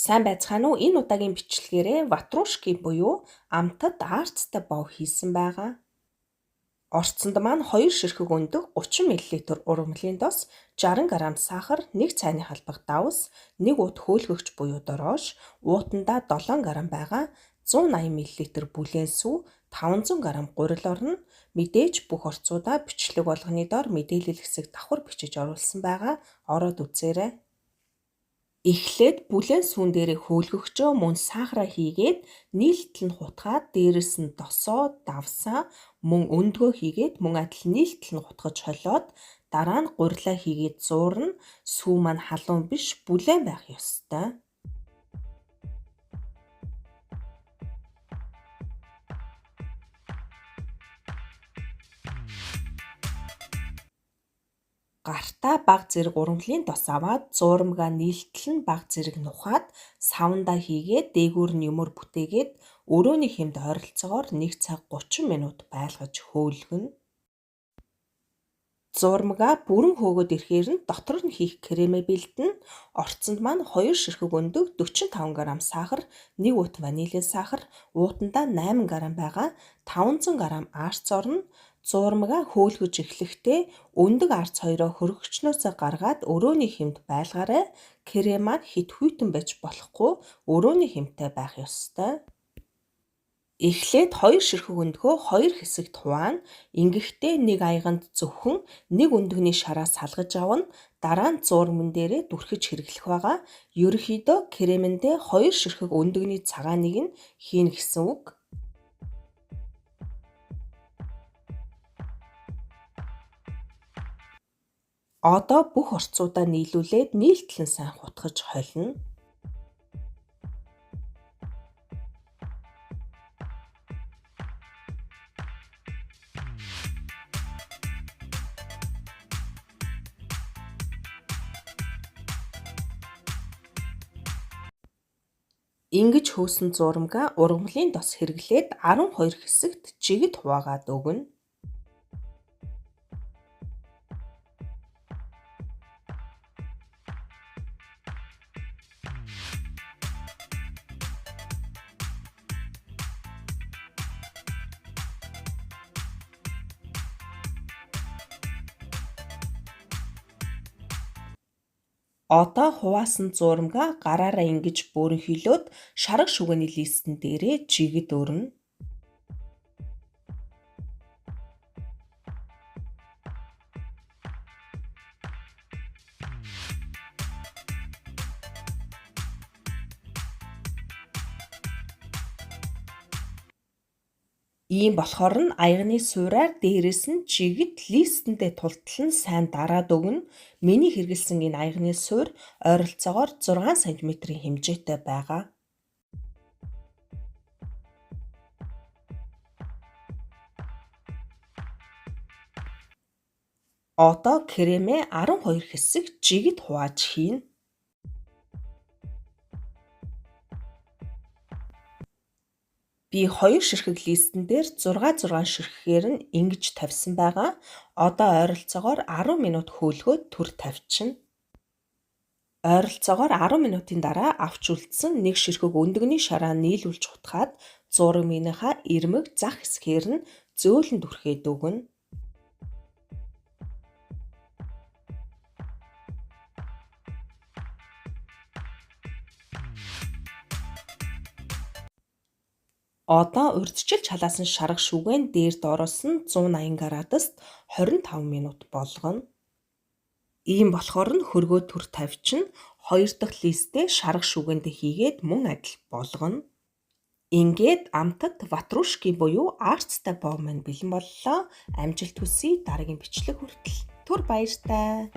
Сайн байцгаана уу? Энэ удаагийн бичлэгээрээ ватрушки буюу амтад арцтай бов хийсэн байгаа. Орцонд маань 2 ширхэг өндөх 30 мл ургамлын дос, 60 г сахар, 1 цайны халбаг давс, 1 ут хөөлгөгч буюу дороош, уутандаа 7 г байгаа, 180 мл бүлээн сүү, 500 г гурил орно. Мэдээж бүх орцуудаа бичлэг болгоны доор мэдээлэл хэсэг давхар бичиж оруулсан байгаа. Ороод үзээрэй. Эхлээд бүлээн сүүн дээрээ хөөлгөгчөө мөн сахараа хийгээд нийлтэл нь хутгаад дээрэс нь досоо, давсаа мөн өндгөө хийгээд мөн адил нийлтэл нь хутгаж холиод дараа нь гурилаа хийгээд зуурна. Сүү маань халуун биш бүлээн байх ёстой. Гартаа бага зэрэг ургамлын дос аваад зуурмгаа нийлтэл нь бага зэрэг нухаад савндаа хийгээд дээгүүр нь юмөр бүтээгээд өрөөний хэмд ойролцоогоор 1 цаг 30 минут байлгаж хөөлгөнө. Зурмгаа бүрэн хөөгөөд ирэхээр нь дотор нь хийх кремээ бэлдэнэ. Орцонд маань 2 ширхэг өндөх 45 г сахар, 1 ут ванилийн сахар, уутандаа 8 г байгаа, 500 г арц орно. Зурмгаа хөөлгөж эхлэхдээ өндөг арц хоёроо хөргөгчнөөсөө гаргаад өрөөний хэмд байлгаарай. Крем маань хит хүйтэн байж болохгүй, өрөөний хэмтэй байх ёстой. Эхлээд 2 ширхэг өндгөө 2 хэсэгт хуваана. Ингэхдээ нэг аяганд зөвхөн нэг өндөгний шараа салгаж авна. Дараа нь зуурман дээрээ дүрхэж хэрэглэх байгаа. Ерөнхийдөө кремэндээ 2 ширхэг өндөгний цагааныг нь хийнэ гэсэн үг. Одоо бүх орцуудаа нийлүүлээд нийлтэл нь сайн хутгаж холино. Ингэж хөөсөн зуурмгаа ургамлын дос хэрэглээд 12 хэсэгт жигэд хуваагаад өгнө. Одоо хуваасан зуурмгаа гараараа ингэж бөөрөнхийлөөд шарга шүгэний листэн дээрээ жигэд өрнө. Ийм болохоор нь аяганы суураар дээрээс нь жигэд листэндээ тултал нь сайн дараад өгнө. Миний хэрэглэсэн энэ аяганы суур ойролцоогоор 6 см-ийн хэмжээтэй байгаа. Одоо кремээ 12 хэсэг жигэд хувааж хийнэ. Би 2 ширхэг листэн дээр 6 ширхэгээр нь ингэж тавьсан байгаа. Одоо ойролцоогоор 10 минут хөөлгөөд түр тавьчихна. Ойролцоогоор 10 минутын дараа авч үлдсэн 1 ширхэг өндөгний шараа нийлүүлж хутгаад зурмынхаа ирмэг зах хэсгээр нь зөөлөн дүрхээд өгнө. Одоо урьдчилж халаасан шарга шүгээн дээр доороос нь 180 градуст 25 минут болгоно. Ийм болохоор нь хөргөө түр тавьчихна. 2 дахь листээ шарга шүгээндээ хийгээд мөн адил болгоно. Ингээд амтад ватрушки буюу арцтай бов маань бэлэн боллоо. Амжилт хүсье дараагийн бичлэг хүртэл. Түр баяртай.